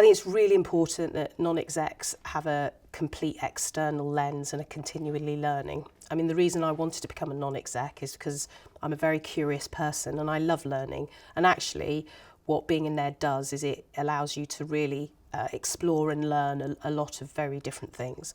I think it's really important that non-execs have a complete external lens and are continually learning. I mean, the reason I wanted to become a non-exec is because I'm a very curious person and I love learning. And actually, what being a NED does is it allows you to really explore and learn a lot of very different things.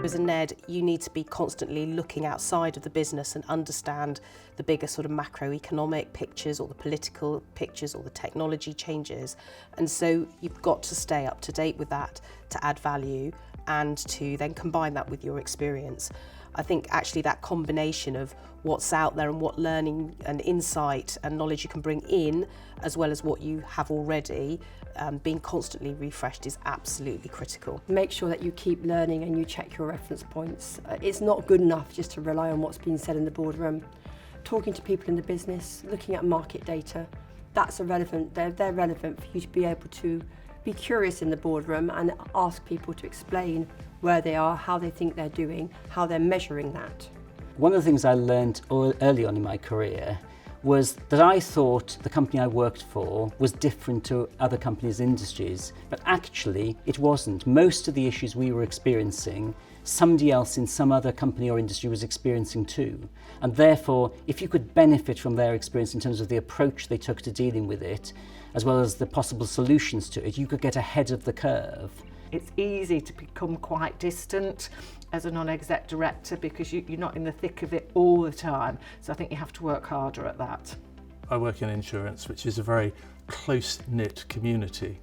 As a NED, you need to be constantly looking outside of the business and understand the bigger sort of macroeconomic pictures or the political pictures or the technology changes. And so you've got to stay up to date with that to add value and to then combine that with your experience. I think actually that combination of what's out there and what learning and insight and knowledge you can bring in, as well as what you have already, being constantly refreshed is absolutely critical. Make sure that you keep learning and you check your reference points. It's not good enough just to rely on what's been said in the boardroom. Talking to people in the business, looking at market data, that's irrelevant. They're relevant for you to be able to be curious in the boardroom and ask people to explain where they are, how they think they're doing, how they're measuring that. One of the things I learned early on in my career was that I thought the company I worked for was different to other companies' industries, but actually it wasn't. Most of the issues we were experiencing, somebody else in some other company or industry was experiencing too. And therefore, if you could benefit from their experience in terms of the approach they took to dealing with it, as well as the possible solutions to it, you could get ahead of the curve. It's easy to become quite distant as a non-exec director because you're not in the thick of it all the time. So I think you have to work harder at that. I work in insurance, which is a very close-knit community.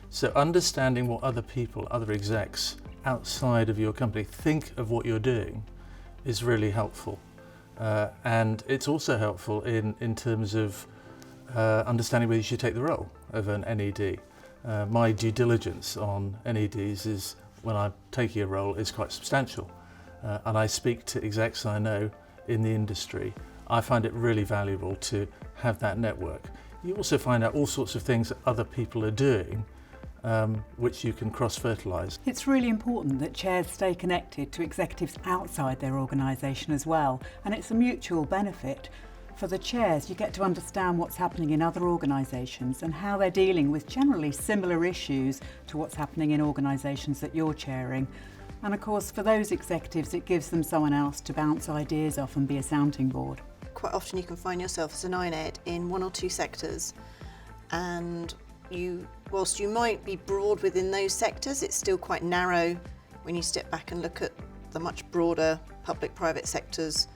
So understanding what other people, other execs outside of your company think of what you're doing is really helpful. And it's also helpful in terms of understanding whether you should take the role of an NED. My due diligence on NEDs is, when I'm taking a role, is quite substantial. And I speak to execs I know in the industry. I find it really valuable to have that network. You also find out all sorts of things that other people are doing, which you can cross-fertilise. It's really important that chairs stay connected to executives outside their organisation as well, and it's a mutual benefit. For the chairs, you get to understand what's happening in other organisations and how they're dealing with generally similar issues to what's happening in organisations that you're chairing. And of course, for those executives, it gives them someone else to bounce ideas off and be a sounding board. Quite often you can find yourself as a NED in one or two sectors, and whilst you might be broad within those sectors, it's still quite narrow when you step back and look at the much broader public-private sectors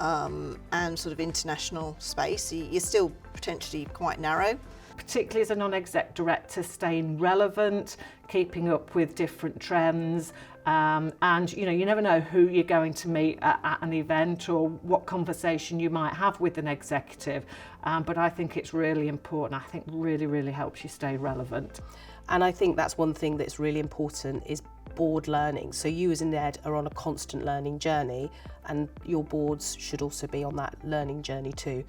and sort of international space. You're still potentially quite narrow. Particularly as a non-exec director, staying relevant, keeping up with different trends, and you never know who you're going to meet at an event or what conversation you might have with an executive, but I think it's really important. I think really helps you stay relevant. And I think that's one thing that's really important is board learning. So you as a NED are on a constant learning journey, and your boards should also be on that learning journey too.